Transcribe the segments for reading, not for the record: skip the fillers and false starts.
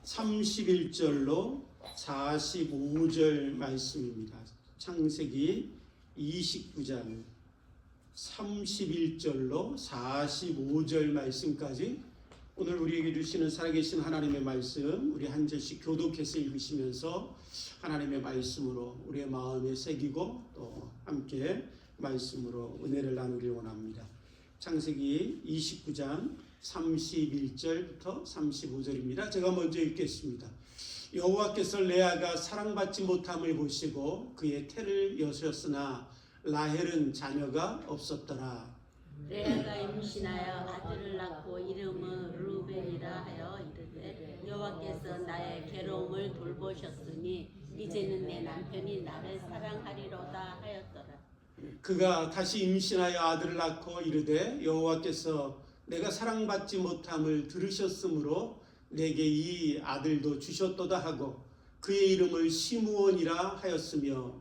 31절로 45절 말씀입니다. 창세기 29장 31절로 45절 말씀까지 오늘 우리에게 주시는 살아계신 하나님의 말씀, 우리 한 절씩 교독해서 읽으시면서 하나님의 말씀으로 우리의 마음에 새기고 또 함께 말씀으로 은혜를 나누길 원합니다. 창세기 29장 31절부터 35절입니다. 제가 먼저 읽겠습니다. 여호와께서 레아가 사랑받지 못함을 보시고 그의 태를 여셨으나 라헬은 자녀가 없었더라. 레아가 임신하여 아들을 낳고 이름은 르우벤이라 하여 이르되 여호와께서 나의 괴로움을 돌보셨으니 이제는 내 남편이 나를 사랑하리로다 하였더라. 그가 다시 임신하여 아들을 낳고 이르되 여호와께서 내가 사랑받지 못함을 들으셨으므로 내게 이 아들도 주셨도다 하고 그의 이름을 시므온이라 하였으며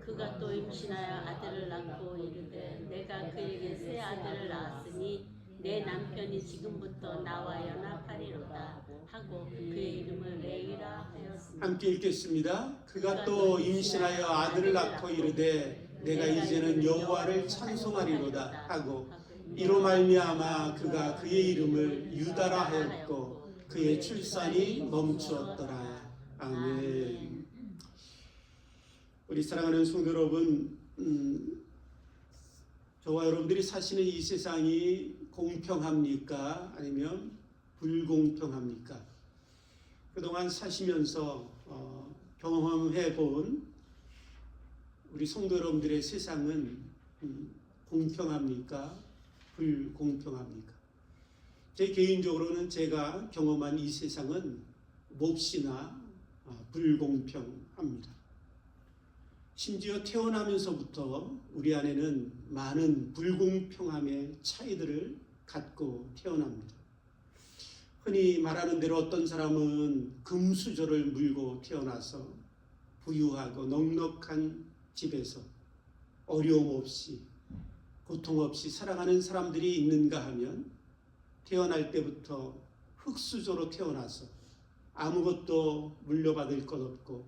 그가 또 임신하여 아들을 낳고 이르되 내가 그에게 새 아들을 낳았으니 내 남편이 지금부터 나와 연합하리로다 하고 그의 이름을 레이라 하였으며 함께 읽겠습니다. 그가 또 임신하여 아들을 낳고 이르되 내가 이제는 여호와를 찬송하리로다 하고 이로 말미암아 그가 그의 이름을 유다라 하였고 그의 출산이 멈추었더라. 아멘. 우리 사랑하는 성도 여러분, 저와 여러분들이 사시는 이 세상이 공평합니까? 아니면 불공평합니까? 그동안 사시면서 경험해 본 우리 성도 여러분들의 세상은 공평합니까? 불공평합니까? 제 개인적으로는 제가 경험한 이 세상은 몹시나 불공평합니다. 심지어 태어나면서부터 우리 안에는 많은 불공평함의 차이들을 갖고 태어납니다. 흔히 말하는 대로 어떤 사람은 금수저를 물고 태어나서 부유하고 넉넉한 집에서 어려움 없이 고통 없이 살아가는 사람들이 있는가 하면 태어날 때부터 흙수저로 태어나서 아무것도 물려받을 것 없고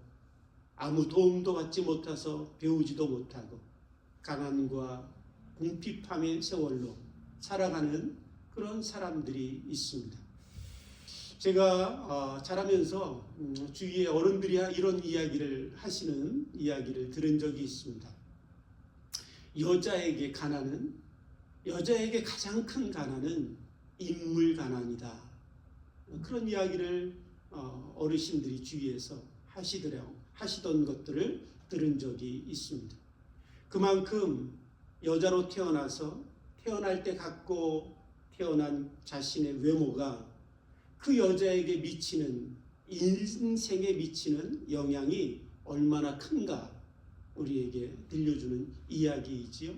아무 도움도 받지 못해서 배우지도 못하고 가난과 궁핍함의 세월로 살아가는 그런 사람들이 있습니다. 제가 자라면서 주위에 어른들이 이런 이야기를 하시는 이야기를 들은 적이 있습니다. 여자에게 가장 큰 가난은 인물 가난이다. 그런 이야기를 어르신들이 주위에서 하시던 것들을 들은 적이 있습니다. 그만큼 여자로 태어나서 태어날 때 갖고 태어난 자신의 외모가 그 여자에게 미치는 인생에 미치는 영향이 얼마나 큰가 우리에게 들려주는 이야기이지요.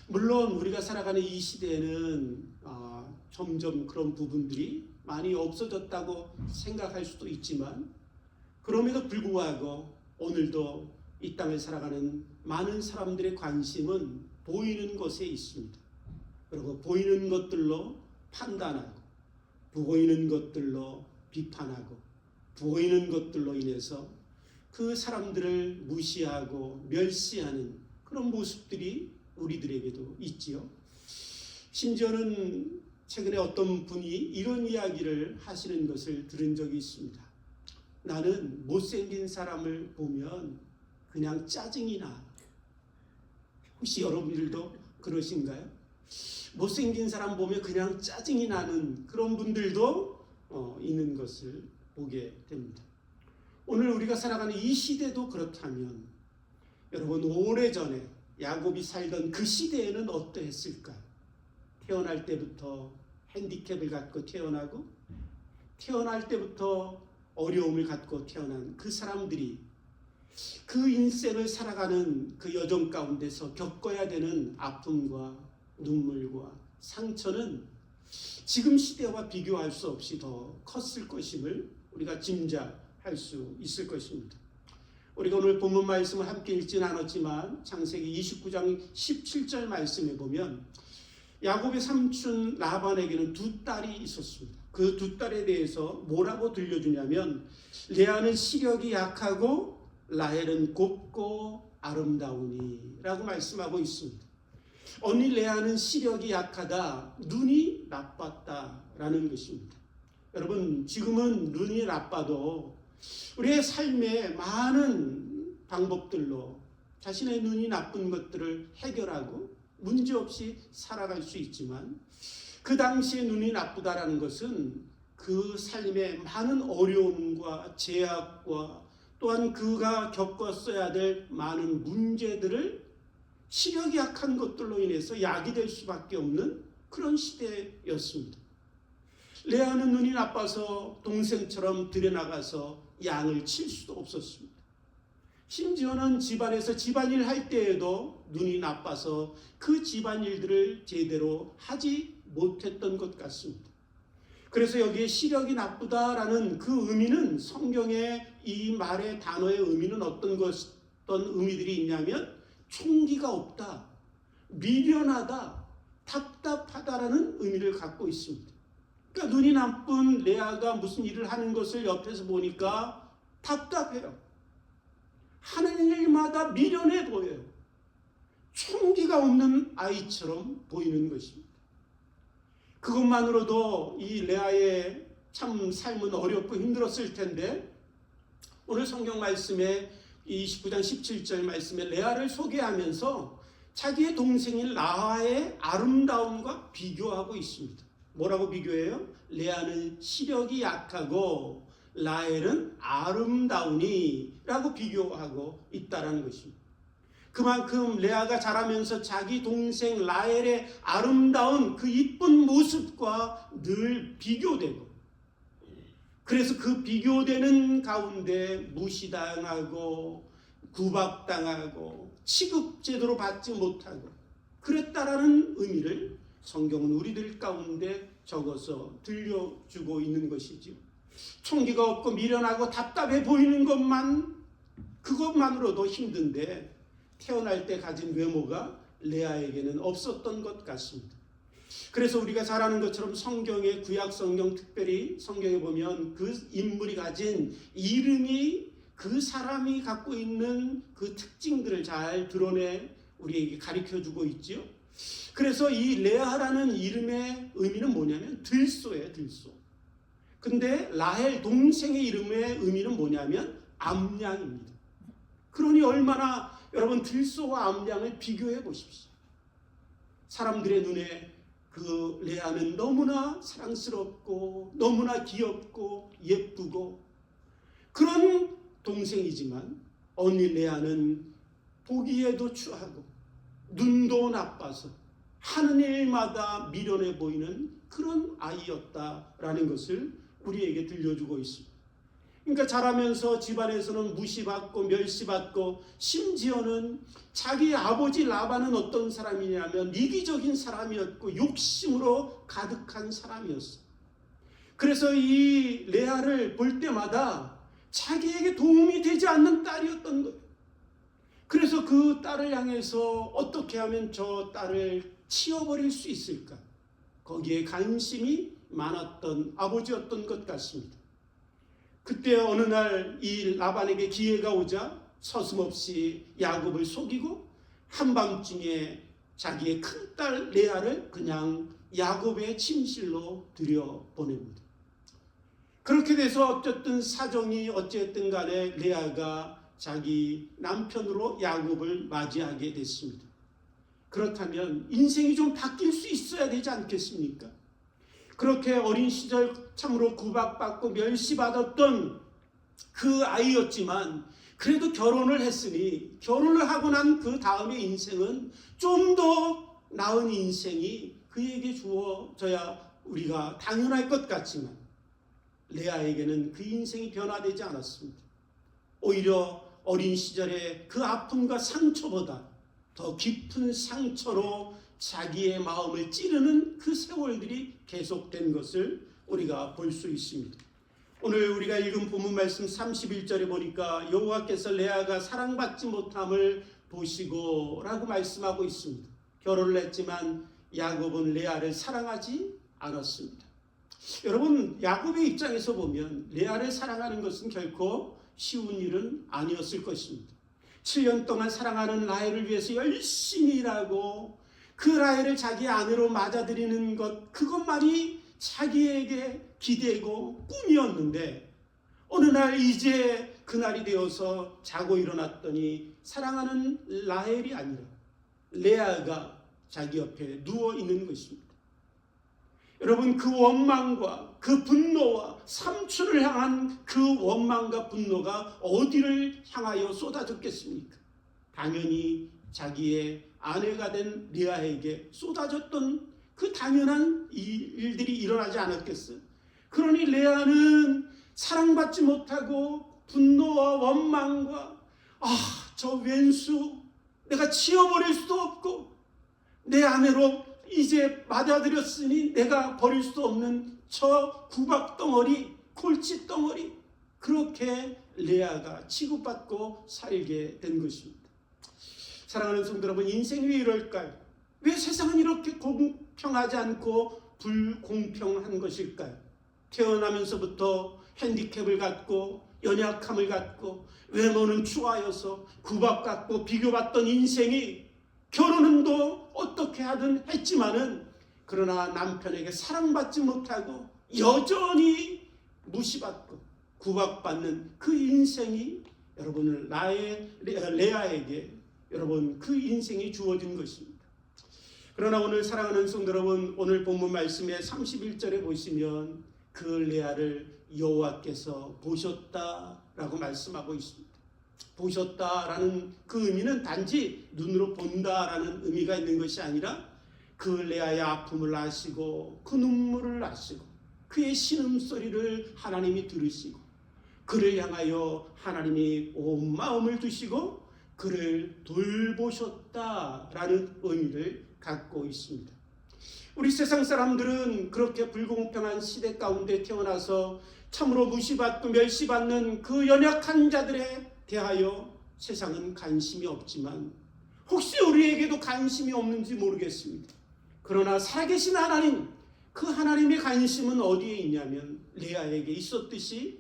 물론 우리가 살아가는 이 시대에는 점점 그런 부분들이 많이 없어졌다고 생각할 수도 있지만 그럼에도 불구하고 오늘도 이 땅을 살아가는 많은 사람들의 관심은 보이는 것에 있습니다. 그리고 보이는 것들로 판단하고 보이는 것들로 비판하고 보이는 것들로 인해서 그 사람들을 무시하고 멸시하는 그런 모습들이 우리들에게도 있지요. 심지어는 최근에 어떤 분이 이런 이야기를 하시는 것을 들은 적이 있습니다. 나는 못생긴 사람을 보면 그냥 짜증이 나. 혹시 여러분들도 그러신가요? 못생긴 사람 보면 그냥 짜증이 나는 그런 분들도 있는 것을 보게 됩니다. 오늘 우리가 살아가는 이 시대도 그렇다면 여러분 오래전에 야곱이 살던 그 시대에는 어떠했을까요? 태어날 때부터 핸디캡을 갖고 태어나고 태어날 때부터 어려움을 갖고 태어난 그 사람들이 그 인생을 살아가는 그 여정 가운데서 겪어야 되는 아픔과 눈물과 상처는 지금 시대와 비교할 수 없이 더 컸을 것임을 우리가 짐작할 수 있을 것입니다. 우리가 오늘 본문 말씀을 함께 읽지는 않았지만 창세기 29장 17절 말씀에 보면 야곱의 삼촌 라반에게는 두 딸이 있었습니다. 그 두 딸에 대해서 뭐라고 들려주냐면 레아는 시력이 약하고 라헬은 곱고 아름다우니 라고 말씀하고 있습니다. 언니 레아는 시력이 약하다, 눈이 나빴다라는 것입니다. 여러분, 지금은 눈이 나빠도 우리의 삶에 많은 방법들로 자신의 눈이 나쁜 것들을 해결하고 문제없이 살아갈 수 있지만, 그 당시에 눈이 나쁘다라는 것은 그 삶에 많은 어려움과 제약과 또한 그가 겪었어야 될 많은 문제들을 시력이 약한 것들로 인해서 야기될 수밖에 없는 그런 시대였습니다. 레아는 눈이 나빠서 동생처럼 들여나가서 양을 칠 수도 없었습니다. 심지어는 집안에서 집안일 할 때에도 눈이 나빠서 그 집안일들을 제대로 하지 못했던 것 같습니다. 그래서 여기에 시력이 나쁘다라는 그 의미는, 성경의 이 말의 단어의 의미는 어떤 의미들이 있냐면 총기가 없다, 미련하다, 답답하다라는 의미를 갖고 있습니다. 그러니까 눈이 나쁜 레아가 무슨 일을 하는 것을 옆에서 보니까 답답해요. 하는 일마다 미련해 보여요. 총기가 없는 아이처럼 보이는 것입니다. 그것만으로도 이 레아의 참 삶은 어렵고 힘들었을 텐데, 오늘 성경 말씀에 29장 17절 말씀에 레아를 소개하면서 자기의 동생인 라헬의 아름다움과 비교하고 있습니다. 뭐라고 비교해요? 레아는 시력이 약하고 라헬은 아름다우니 라고 비교하고 있다는 것입니다. 그만큼 레아가 자라면서 자기 동생 라헬의 아름다운 그 이쁜 모습과 늘 비교되고, 그래서 그 비교되는 가운데 무시당하고 구박당하고 취급 제대로 받지 못하고 그랬다라는 의미를 성경은 우리들 가운데 적어서 들려주고 있는 것이죠. 총기가 없고 미련하고 답답해 보이는 그것만으로도 힘든데, 태어날 때 가진 외모가 레아에게는 없었던 것 같습니다. 그래서 우리가 잘 아는 것처럼 성경의 구약 성경, 특별히 성경에 보면 그 인물이 가진 이름이 그 사람이 갖고 있는 그 특징들을 잘 드러내 우리에게 가르쳐주고 있죠. 그래서 이 레아라는 이름의 의미는 뭐냐면 들소예요, 들소. 근데 라헬 동생의 이름의 의미는 뭐냐면 암양입니다. 그러니 얼마나, 여러분, 들소와 암양을 비교해 보십시오. 사람들의 눈에 그 레아는 너무나 사랑스럽고 너무나 귀엽고 예쁘고 그런 동생이지만, 언니 레아는 보기에도 추하고 눈도 나빠서 하는 일마다 미련해 보이는 그런 아이였다라는 것을 우리에게 들려주고 있습니다. 그러니까 자라면서 집안에서는 무시받고 멸시받고, 심지어는 자기 아버지 라반은 어떤 사람이냐면 이기적인 사람이었고 욕심으로 가득한 사람이었어요. 그래서 이 레아를 볼 때마다 자기에게 도움이 되지 않는 딸이었던 거예요. 그래서 그 딸을 향해서 어떻게 하면 저 딸을 치워버릴 수 있을까, 거기에 관심이 많았던 아버지였던 것 같습니다. 그때 어느 날 이 라반에게 기회가 오자 서슴없이 야곱을 속이고 한밤중에 자기의 큰딸 레아를 그냥 야곱의 침실로 들여보냅니다. 그렇게 돼서 어쨌든 사정이 어쨌든 간에 레아가 자기 남편으로 야곱을 맞이하게 됐습니다. 그렇다면 인생이 좀 바뀔 수 있어야 되지 않겠습니까? 그렇게 어린 시절 참으로 구박받고 멸시받았던 그 아이였지만, 그래도 결혼을 했으니 결혼을 하고 난 그 다음의 인생은 좀 더 나은 인생이 그에게 주어져야 우리가 당연할 것 같지만, 레아에게는 그 인생이 변화되지 않았습니다. 오히려 어린 시절의 그 아픔과 상처보다 더 깊은 상처로 자기의 마음을 찌르는 그 세월들이 계속된 것을 우리가 볼 수 있습니다. 오늘 우리가 읽은 본문 말씀 31절에 보니까 여호와께서 레아가 사랑받지 못함을 보시고 라고 말씀하고 있습니다. 결혼을 했지만 야곱은 레아를 사랑하지 않았습니다. 여러분, 야곱의 입장에서 보면 레아를 사랑하는 것은 결코 쉬운 일은 아니었을 것입니다. 7년 동안 사랑하는 라헬을 위해서 열심히 일하고 그 라헬을 자기 아내로 맞아들이는 것, 그것만이 자기에게 기대고 꿈이었는데 어느 날 이제 그날이 되어서 자고 일어났더니 사랑하는 라헬이 아니라 레아가 자기 옆에 누워 있는 것입니다. 여러분, 그 원망과 그 분노와 삼촌을 향한 그 원망과 분노가 어디를 향하여 쏟아졌겠습니까? 당연히 자기의 아내가 된 레아에게 쏟아졌던 그 당연한 일들이 일어나지 않았겠어요? 그러니 레아는 사랑받지 못하고 분노와 원망과 저 왼수 내가 치워버릴 수도 없고 내 아내로 이제 맞아들였으니 내가 버릴 수 없는 저 구박덩어리, 골칫덩어리, 그렇게 레아가 취급받고 살게 된 것입니다. 사랑하는 성도 여러분, 인생이 왜 이럴까요? 왜 세상은 이렇게 공평하지 않고 불공평한 것일까요? 태어나면서부터 핸디캡을 갖고 연약함을 갖고 외모는 추하여서 구박받고 비교받던 인생이 결혼은 또 어떻게 하든 했지만은 그러나 남편에게 사랑받지 못하고 여전히 무시받고 구박받는 그 인생이 여러분을 레아에게 여러분 그 인생이 주어진 것입니다. 그러나 오늘 사랑하는 성도 여러분, 오늘 본문 말씀의 31절에 보시면 그 레아를 여호와께서 보셨다라고 말씀하고 있습니다. 보셨다라는 그 의미는 단지 눈으로 본다라는 의미가 있는 것이 아니라 그 레아의 아픔을 아시고 그 눈물을 아시고 그의 신음소리를 하나님이 들으시고 그를 향하여 하나님이 온 마음을 두시고 그를 돌보셨다라는 의미를 갖고 있습니다. 우리 세상 사람들은 그렇게 불공평한 시대 가운데 태어나서 참으로 무시받고 멸시받는 그 연약한 자들에 대하여 세상은 관심이 없지만 혹시 우리에게도 관심이 없는지 모르겠습니다. 그러나 살아계신 하나님, 그 하나님의 관심은 어디에 있냐면 레아에게 있었듯이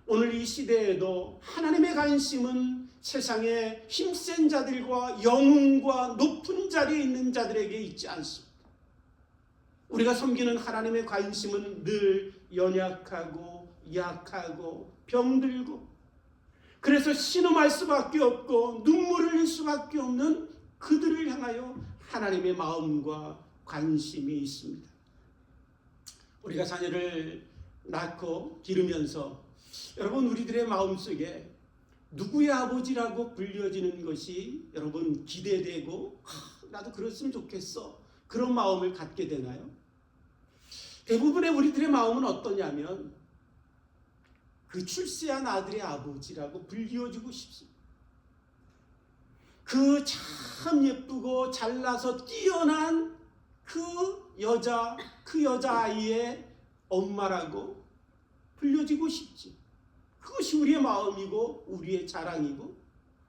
오늘 이 시대에도 하나님의 관심은 세상의 힘센 자들과 영웅과 높은 자리에 있는 자들에게 있지 않습니다. 우리가 섬기는 하나님의 관심은 늘 연약하고 약하고 병들고 그래서 신음할 수밖에 없고 눈물을 흘릴 수밖에 없는 그들을 향하여 하나님의 마음과 관심이 있습니다. 우리가 자녀를 낳고 기르면서 여러분 우리들의 마음속에 누구의 아버지라고 불려지는 것이 여러분 기대되고 나도 그랬으면 좋겠어, 그런 마음을 갖게 되나요? 대부분의 우리들의 마음은 어떠냐면 그 출세한 아들의 아버지라고 불리워주고 싶습니다. 그 참 예쁘고 잘나서 뛰어난 그 여자아이의 엄마라고 불려지고 싶지. 그것이 우리의 마음이고 우리의 자랑이고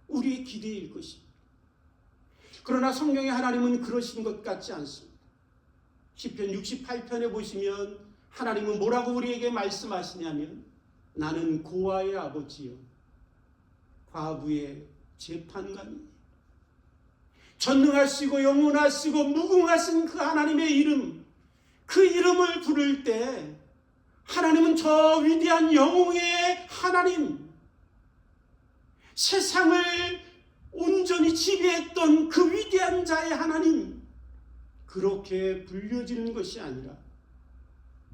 우리의 기대일 것입니다. 그러나 성경의 하나님은 그러신 것 같지 않습니다. 시편 68편에 보시면 하나님은 뭐라고 우리에게 말씀하시냐면 나는 고아의 아버지요 과부의 재판관이에요. 전능하시고 영원하시고 무궁하신 그 하나님의 이름, 그 이름을 부를 때 하나님은 저 위대한 영웅의 하나님, 세상을 온전히 지배했던 그 위대한 자의 하나님, 그렇게 불려지는 것이 아니라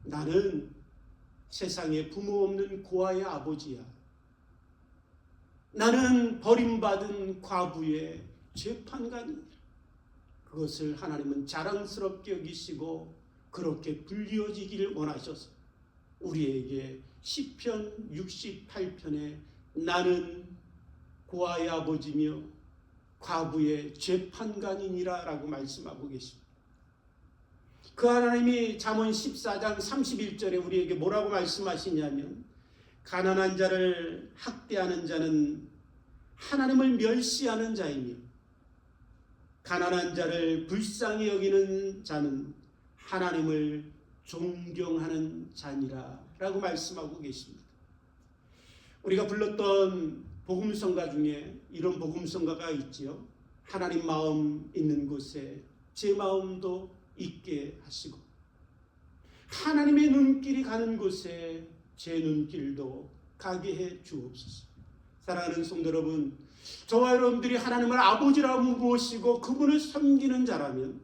나는 세상에 부모 없는 고아의 아버지야. 나는 버림받은 과부의 재판관이야. 그것을 하나님은 자랑스럽게 여기시고 그렇게 불리어지기를 원하셔서 우리에게 시편 68편에 나는 고아의 아버지며 과부의 재판관이니라 라고 말씀하고 계십니다. 그 하나님이 잠언 14장 31절에 우리에게 뭐라고 말씀하시냐면 가난한 자를 학대하는 자는 하나님을 멸시하는 자이며 가난한 자를 불쌍히 여기는 자는 하나님을 존경하는 자니라 라고 말씀하고 계십니다. 우리가 불렀던 복음성가 중에 이런 복음성가가 있지요. 하나님 마음 있는 곳에 제 마음도 있게 하시고 하나님의 눈길이 가는 곳에 제 눈길도 가게 해 주옵소서. 사랑하는 성도 여러분, 저와 여러분들이 하나님을 아버지라고 모시고 그분을 섬기는 자라면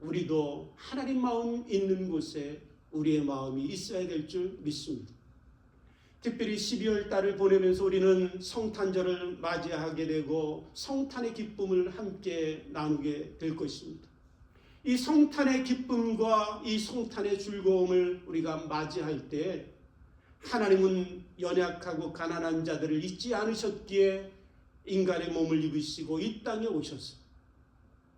우리도 하나님 마음 있는 곳에 우리의 마음이 있어야 될 줄 믿습니다. 특별히 12월 달을 보내면서 우리는 성탄절을 맞이하게 되고 성탄의 기쁨을 함께 나누게 될 것입니다. 이 성탄의 기쁨과 이 성탄의 즐거움을 우리가 맞이할 때 하나님은 연약하고 가난한 자들을 잊지 않으셨기에 인간의 몸을 입으시고 이 땅에 오셔서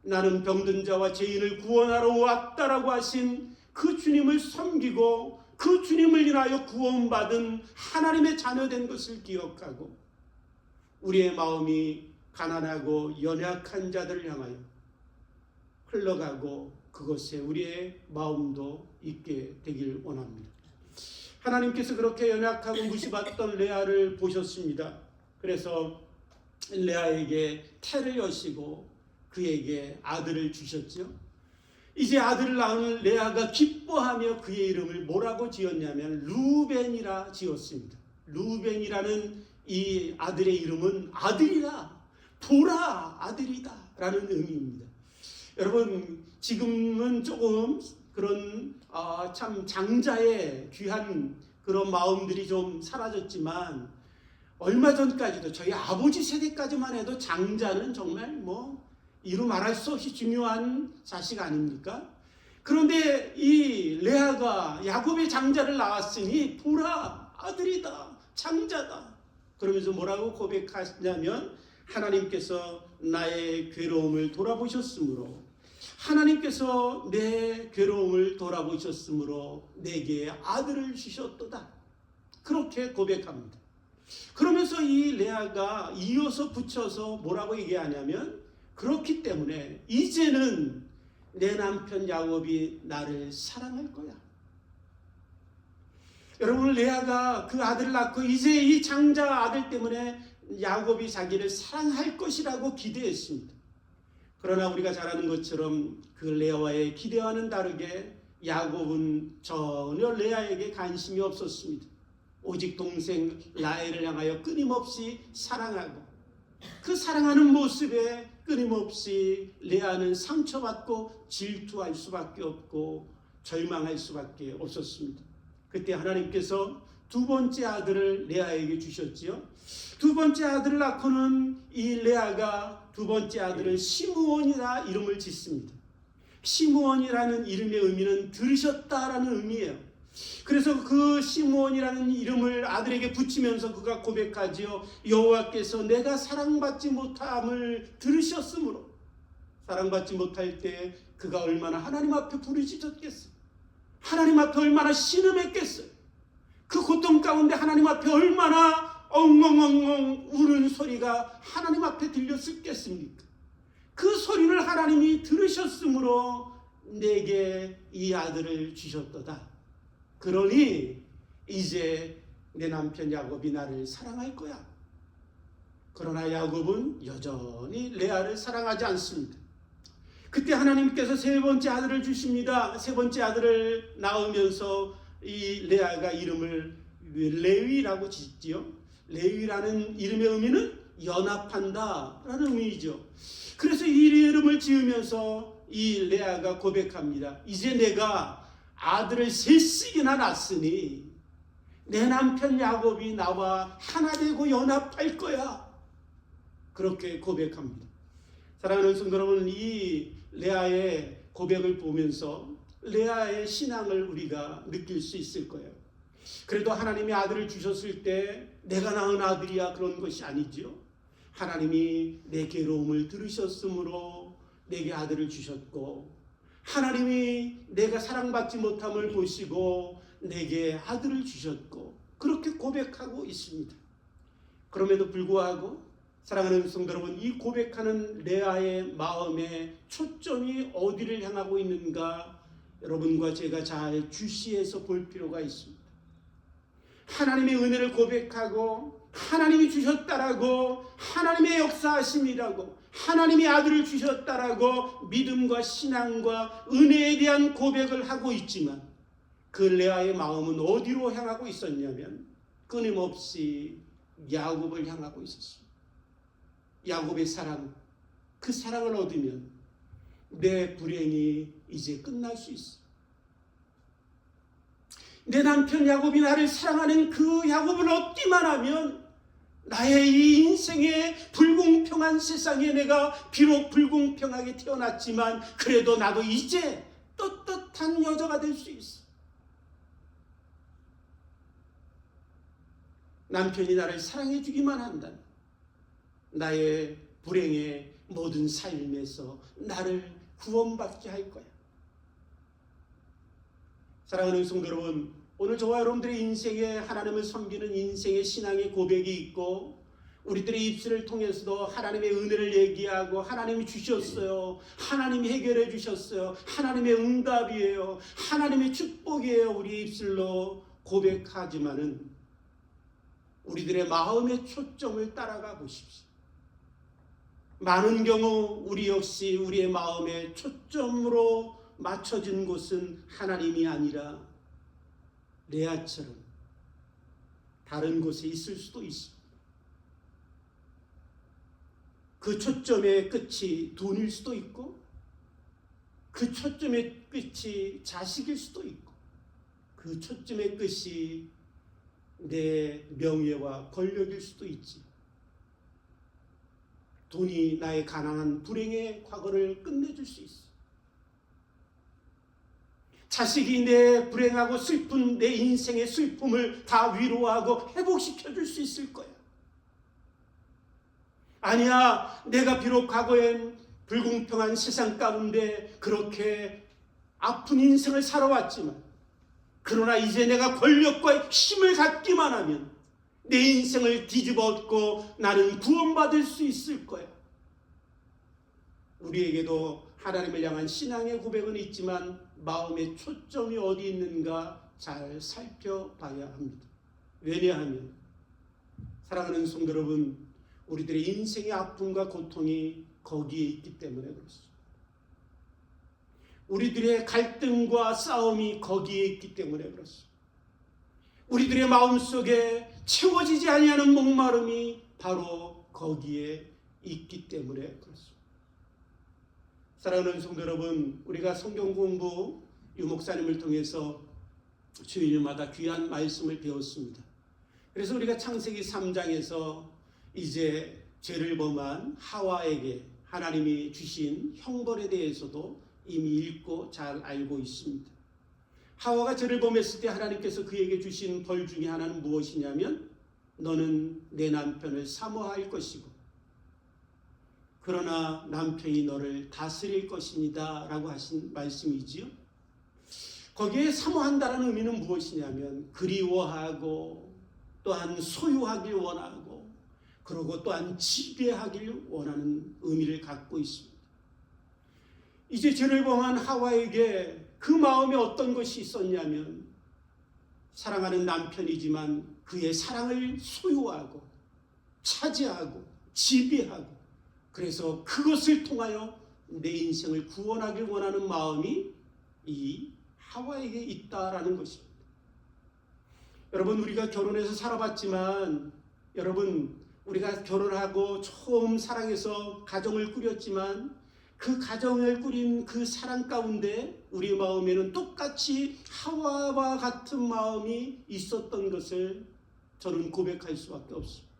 나는 병든 자와 죄인을 구원하러 왔다라고 하신 그 주님을 섬기고 그 주님을 인하여 구원받은 하나님의 자녀된 것을 기억하고 우리의 마음이 가난하고 연약한 자들을 향하여 흘러가고 그것에 우리의 마음도 있게 되길 원합니다. 하나님께서 그렇게 연약하고 무시받던 레아를 보셨습니다. 그래서 레아에게 태를 여시고 그에게 아들을 주셨죠. 이제 아들을 낳은 레아가 기뻐하며 그의 이름을 뭐라고 지었냐면 루벤이라 지었습니다. 루벤이라는 이 아들의 이름은 아들이다, 보라 아들이다 라는 의미입니다. 여러분, 지금은 조금 그런 참 장자의 귀한 그런 마음들이 좀 사라졌지만 얼마 전까지도 저희 아버지 세대까지만 해도 장자는 정말 이루 말할 수 없이 중요한 자식 아닙니까? 그런데 이 레아가 야곱의 장자를 낳았으니 보라 아들이다, 장자다. 그러면서 뭐라고 고백하냐면 하나님께서 나의 괴로움을 돌아보셨으므로 하나님께서 내 괴로움을 돌아보셨으므로 내게 아들을 주셨도다. 그렇게 고백합니다. 그러면서 이 레아가 이어서 붙여서 뭐라고 얘기하냐면 그렇기 때문에 이제는 내 남편 야곱이 나를 사랑할 거야. 여러분, 레아가 그 아들을 낳고 이제 이 장자 아들 때문에 야곱이 자기를 사랑할 것이라고 기대했습니다. 그러나 우리가 잘 아는 것처럼 그 레아와의 기대와는 다르게 야곱은 전혀 레아에게 관심이 없었습니다. 오직 동생 라헬을 향하여 끊임없이 사랑하고 그 사랑하는 모습에 끊임없이 레아는 상처받고 질투할 수밖에 없고 절망할 수밖에 없었습니다. 그때 하나님께서 두 번째 아들을 레아에게 주셨지요. 두 번째 아들을 낳고는 이 레아가 두 번째 아들은 시므온이라 이름을 짓습니다. 시므온이라는 이름의 의미는 들으셨다라는 의미예요. 그래서 그 시므온이라는 이름을 아들에게 붙이면서 그가 고백하지요. 여호와께서 내가 사랑받지 못함을 들으셨으므로 사랑받지 못할 때 그가 얼마나 하나님 앞에 부르짖었겠어요. 하나님 앞에 얼마나 신음했겠어요. 그 고통 가운데 하나님 앞에 얼마나 엉엉엉엉 우는 소리가 하나님 앞에 들렸겠습니까? 그 소리를 하나님이 들으셨으므로 내게 이 아들을 주셨도다. 그러니 이제 내 남편 야곱이 나를 사랑할 거야. 그러나 야곱은 여전히 레아를 사랑하지 않습니다. 그때 하나님께서 세 번째 아들을 주십니다. 세 번째 아들을 낳으면서 이 레아가 이름을 레위라고 짓지요. 레위라는 이름의 의미는 연합한다 라는 의미죠. 그래서 이 이름을 지으면서 이 레아가 고백합니다. 이제 내가 아들을 셋씩이나 낳았으니 내 남편 야곱이 나와 하나 되고 연합할 거야. 그렇게 고백합니다. 사랑하는 성도 여러분, 이 레아의 고백을 보면서 레아의 신앙을 우리가 느낄 수 있을 거예요. 그래도 하나님이 아들을 주셨을 때 내가 낳은 아들이야 그런 것이 아니죠. 하나님이 내 괴로움을 들으셨으므로 내게 아들을 주셨고 하나님이 내가 사랑받지 못함을 보시고 내게 아들을 주셨고 그렇게 고백하고 있습니다. 그럼에도 불구하고 사랑하는 성도 여러분, 이 고백하는 레아의 마음의 초점이 어디를 향하고 있는가? 여러분과 제가 잘 주시해서 볼 필요가 있습니다. 하나님의 은혜를 고백하고 하나님이 주셨다라고, 하나님의 역사하심이라고, 하나님의 아들을 주셨다라고 믿음과 신앙과 은혜에 대한 고백을 하고 있지만 그 레아의 마음은 어디로 향하고 있었냐면 끊임없이 야곱을 향하고 있었습니다. 야곱의 사랑, 그 사랑을 얻으면 내 불행이 이제 끝날 수 있어. 내 남편 야곱이 나를 사랑하는 그 야곱을 얻기만 하면 나의 이 인생의 불공평한 세상에 내가 비록 불공평하게 태어났지만 그래도 나도 이제 떳떳한 여자가 될 수 있어. 남편이 나를 사랑해 주기만 한다면 나의 불행의 모든 삶에서 나를 구원받게 할 거야. 사랑하는 성도 여러분, 오늘 저와 여러분들의 인생에 하나님을 섬기는 인생의 신앙의 고백이 있고 우리들의 입술을 통해서도 하나님의 은혜를 얘기하고 하나님이 주셨어요, 하나님이 해결해 주셨어요, 하나님의 응답이에요, 하나님의 축복이에요, 우리 입술로 고백하지만은 우리들의 마음의 초점을 따라가 보십시오. 많은 경우 우리 역시 우리의 마음의 초점으로 맞춰진 곳은 하나님이 아니라 레아처럼 다른 곳에 있을 수도 있습니다. 그 초점의 끝이 돈일 수도 있고 그 초점의 끝이 자식일 수도 있고 그 초점의 끝이 내 명예와 권력일 수도 있지. 돈이 나의 가난한 불행의 과거를 끝내줄 수 있어. 자식이 내 불행하고 슬픈 내 인생의 슬픔을 다 위로하고 회복시켜 줄 수 있을 거야. 아니야, 내가 비록 과거엔 불공평한 세상 가운데 그렇게 아픈 인생을 살아왔지만 그러나 이제 내가 권력과 힘을 갖기만 하면 내 인생을 뒤집어 엎고 나는 구원받을 수 있을 거야. 우리에게도 하나님을 향한 신앙의 고백은 있지만 마음의 초점이 어디 있는가 잘 살펴봐야 합니다. 왜냐하면 사랑하는 성도 여러분, 우리들의 인생의 아픔과 고통이 거기에 있기 때문에 그렇습니다. 우리들의 갈등과 싸움이 거기에 있기 때문에 그렇습니다. 우리들의 마음속에 채워지지 아니하는 목마름이 바로 거기에 있기 때문에 그렇습니다. 사랑하는 성도 여러분, 우리가 성경 공부 유 목사님을 통해서 주일마다 귀한 말씀을 배웠습니다. 그래서 우리가 창세기 3장에서 이제 죄를 범한 하와에게 하나님이 주신 형벌에 대해서도 이미 읽고 잘 알고 있습니다. 하와가 죄를 범했을 때 하나님께서 그에게 주신 벌 중에 하나는 무엇이냐면 너는 내 남편을 사모할 것이고 그러나 남편이 너를 다스릴 것입니다 라고 하신 말씀이지요. 거기에 사모한다는 의미는 무엇이냐면 그리워하고 또한 소유하길 원하고 그리고 또한 지배하길 원하는 의미를 갖고 있습니다. 이제 죄를 범한 하와에게 그 마음에 어떤 것이 있었냐면 사랑하는 남편이지만 그의 사랑을 소유하고 차지하고 지배하고 그래서 그것을 통하여 내 인생을 구원하길 원하는 마음이 이 하와에게 있다라는 것입니다. 여러분, 우리가 결혼해서 살아봤지만 여러분, 우리가 결혼하고 처음 사랑해서 가정을 꾸렸지만 그 가정을 꾸린 그 사랑 가운데 우리 마음에는 똑같이 하와와 같은 마음이 있었던 것을 저는 고백할 수밖에 없습니다.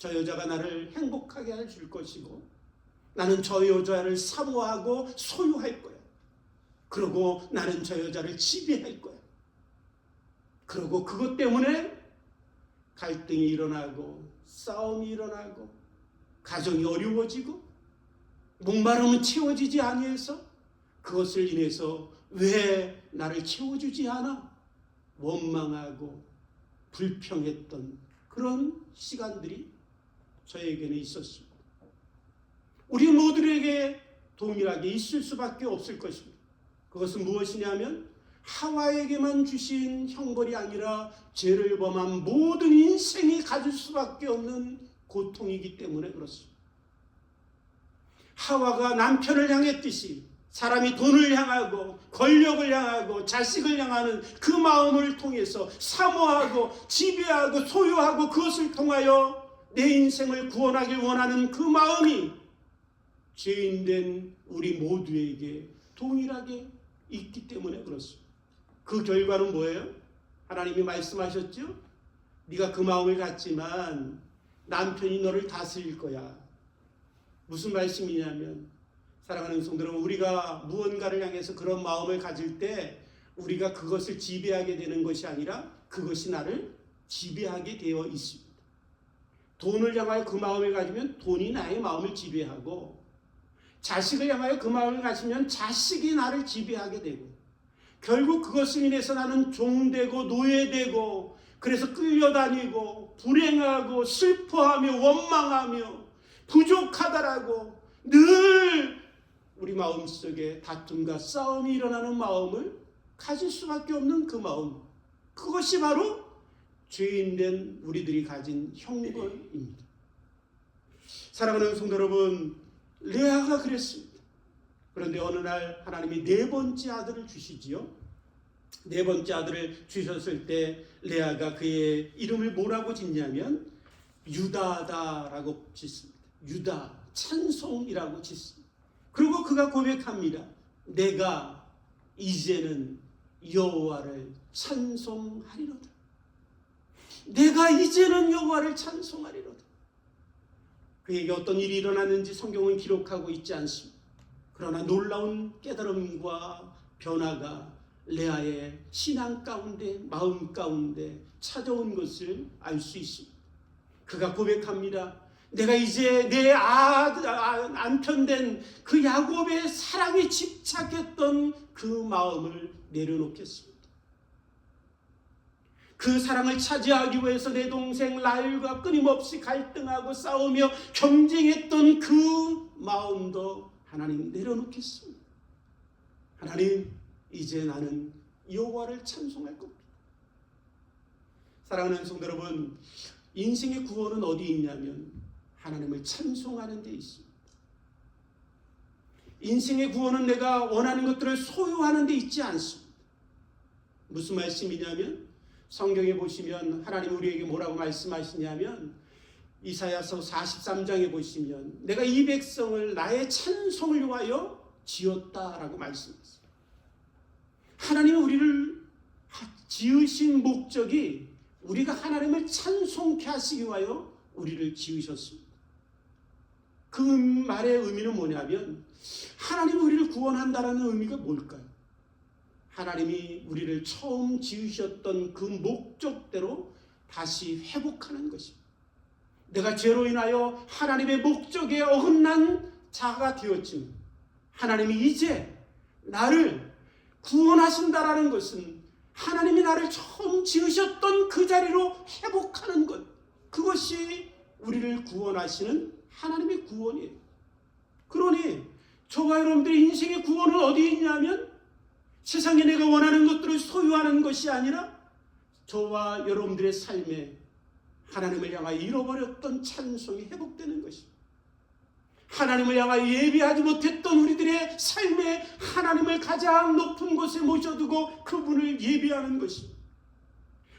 저 여자가 나를 행복하게 해줄 것이고 나는 저 여자를 사모하고 소유할 거야. 그리고 나는 저 여자를 지배할 거야. 그리고 그것 때문에 갈등이 일어나고 싸움이 일어나고 가정이 어려워지고 목마름은 채워지지 아니해서 그것을 인해서 왜 나를 채워주지 않아? 원망하고 불평했던 그런 시간들이 저에게는 있었습니다. 우리 모두에게 동일하게 있을 수밖에 없을 것입니다. 그것은 무엇이냐면 하와에게만 주신 형벌이 아니라 죄를 범한 모든 인생이 가질 수밖에 없는 고통이기 때문에 그렇습니다. 하와가 남편을 향했듯이 사람이 돈을 향하고 권력을 향하고 자식을 향하는 그 마음을 통해서 사모하고 지배하고 소유하고 그것을 통하여 내 인생을 구원하길 원하는 그 마음이 죄인된 우리 모두에게 동일하게 있기 때문에 그렇습니다. 그 결과는 뭐예요? 하나님이 말씀하셨죠? 네가 그 마음을 갖지만 남편이 너를 다스릴 거야. 무슨 말씀이냐면 사랑하는 성도 여러분, 우리가 무언가를 향해서 그런 마음을 가질 때 우리가 그것을 지배하게 되는 것이 아니라 그것이 나를 지배하게 되어 있습니다. 돈을 향하여 그 마음을 가지면 돈이 나의 마음을 지배하고, 자식을 향하여 그 마음을 가지면 자식이 나를 지배하게 되고, 결국 그것을 인해서 나는 종되고 노예되고, 그래서 끌려다니고 불행하고 슬퍼하며 원망하며 부족하다라고 늘 우리 마음속에 다툼과 싸움이 일어나는 마음을 가질 수밖에 없는 그 마음, 그것이 바로 죄인된 우리들이 가진 형벌입니다. 사랑하는 성도 여러분, 레아가 그랬습니다. 그런데 어느 날 하나님이 네 번째 아들을 주시지요. 네 번째 아들을 주셨을 때 레아가 그의 이름을 뭐라고 짓냐면 유다다라고 짓습니다. 유다, 찬송이라고 짓습니다. 그리고 그가 고백합니다. 내가 이제는 여호와를 찬송하리로다. 내가 이제는 여호와를 찬송하리로다. 그에게 어떤 일이 일어났는지 성경은 기록하고 있지 않습니다. 그러나 놀라운 깨달음과 변화가 레아의 신앙 가운데, 마음 가운데 찾아온 것을 알 수 있습니다. 그가 고백합니다. 내가 이제 내 남편된 그 야곱의 사랑에 집착했던 그 마음을 내려놓겠습니다. 그 사랑을 차지하기 위해서 내 동생 라헬과 끊임없이 갈등하고 싸우며 경쟁했던 그 마음도 하나님 내려놓겠습니다. 하나님, 이제 나는 여호와를 찬송할 겁니다. 사랑하는 성도 여러분, 인생의 구원은 어디 있냐면 하나님을 찬송하는 데 있습니다. 인생의 구원은 내가 원하는 것들을 소유하는 데 있지 않습니다. 무슨 말씀이냐면 성경에 보시면 하나님 우리에게 뭐라고 말씀하시냐면 이사야서 43장에 보시면 내가 이 백성을 나의 찬송을 위하여 지었다라고 말씀하셨습니다. 하나님이 우리를 지으신 목적이 우리가 하나님을 찬송케 하시기 위하여 우리를 지으셨습니다. 그 말의 의미는 뭐냐면 하나님이 우리를 구원한다는 의미가 뭘까요? 하나님이 우리를 처음 지으셨던 그 목적대로 다시 회복하는 것입니다. 내가 죄로 인하여 하나님의 목적에 어긋난 자가 되었지만 하나님이 이제 나를 구원하신다라는 것은 하나님이 나를 처음 지으셨던 그 자리로 회복하는 것, 그것이 우리를 구원하시는 하나님의 구원이에요. 그러니 저와 여러분들의 인생의 구원은 어디에 있냐면 세상에 내가 원하는 것들을 소유하는 것이 아니라 저와 여러분들의 삶에 하나님을 향하여 잃어버렸던 찬송이 회복되는 것입니다. 하나님을 향하여 예비하지 못했던 우리들의 삶에 하나님을 가장 높은 곳에 모셔두고 그분을 예비하는 것입니다.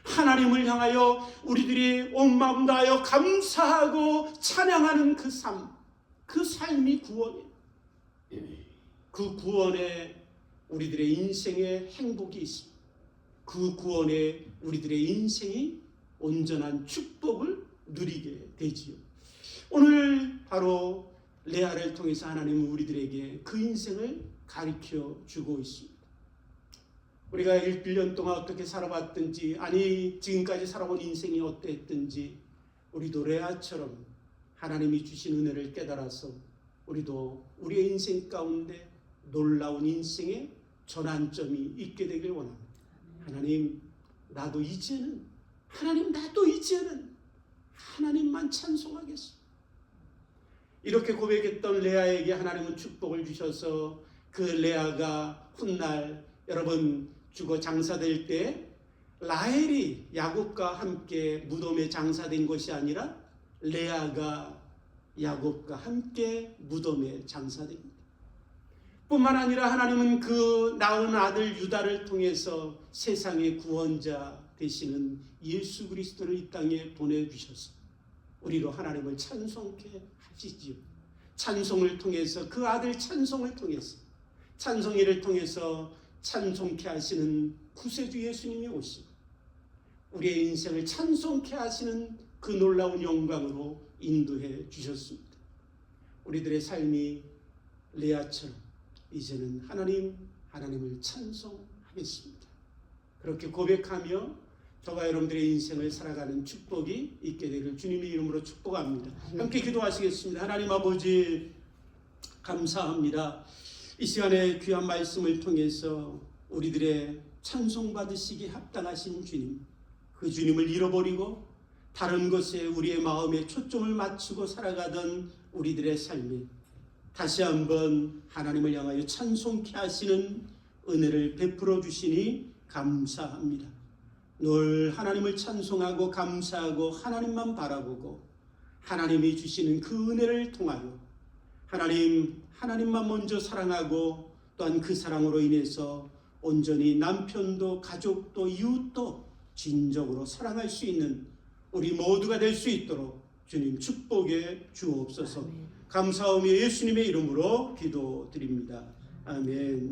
하나님을 향하여 우리들이 온 마음 다하여 감사하고 찬양하는 그 삶, 그 삶이 구원이에요. 그 구원에 우리들의 인생의 행복이 있습니다. 그 구원에 우리들의 인생이 온전한 축복을 누리게 되지요. 오늘 바로 레아를 통해서 하나님은 우리들에게 그 인생을 가르쳐 주고 있습니다. 우리가 1년 동안 어떻게 살아왔든지, 아니 지금까지 살아온 인생이 어땠든지 우리도 레아처럼 하나님이 주신 은혜를 깨달아서 우리도 우리의 인생 가운데 놀라운 인생의 전환점이 있게 되길 원합니다. 하나님, 나도 이제는 하나님만 찬송하겠습니다. 이렇게 고백했던 레아에게 하나님은 축복을 주셔서 그 레아가 훗날 여러분 죽어 장사될 때 라헬이 야곱과 함께 무덤에 장사된 것이 아니라 레아가 야곱과 함께 무덤에 장사됩니다. 뿐만 아니라 하나님은 그 낳은 아들 유다를 통해서 세상의 구원자 되시는 예수 그리스도를 이 땅에 보내주셔서 우리로 하나님을 찬송케 하시지요. 찬송을 통해서 그 아들 찬송을 통해서 찬송이를 통해서 찬송케 하시는 구세주 예수님이 오시고 우리의 인생을 찬송케 하시는 그 놀라운 영광으로 인도해 주셨습니다. 우리들의 삶이 레아처럼 이제는 하나님을 찬송하겠습니다. 그렇게 고백하며 저와 여러분들의 인생을 살아가는 축복이 있게 되기를 주님의 이름으로 축복합니다. 함께 기도하시겠습니다. 하나님 아버지 감사합니다. 이 시간에 귀한 말씀을 통해서 우리들의 찬송받으시기에 합당하신 주님, 그 주님을 잃어버리고 다른 것에 우리의 마음에 초점을 맞추고 살아가던 우리들의 삶에 다시 한번 하나님을 향하여 찬송케 하시는 은혜를 베풀어 주시니 감사합니다. 늘 하나님을 찬송하고 감사하고 하나님만 바라보고 하나님이 주시는 그 은혜를 통하여 하나님만 먼저 사랑하고 또한 그 사랑으로 인해서 온전히 남편도 가족도 이웃도 진정으로 사랑할 수 있는 우리 모두가 될 수 있도록 주님 축복해 주옵소서. 감사하며 예수님의 이름으로 기도드립니다. 아멘.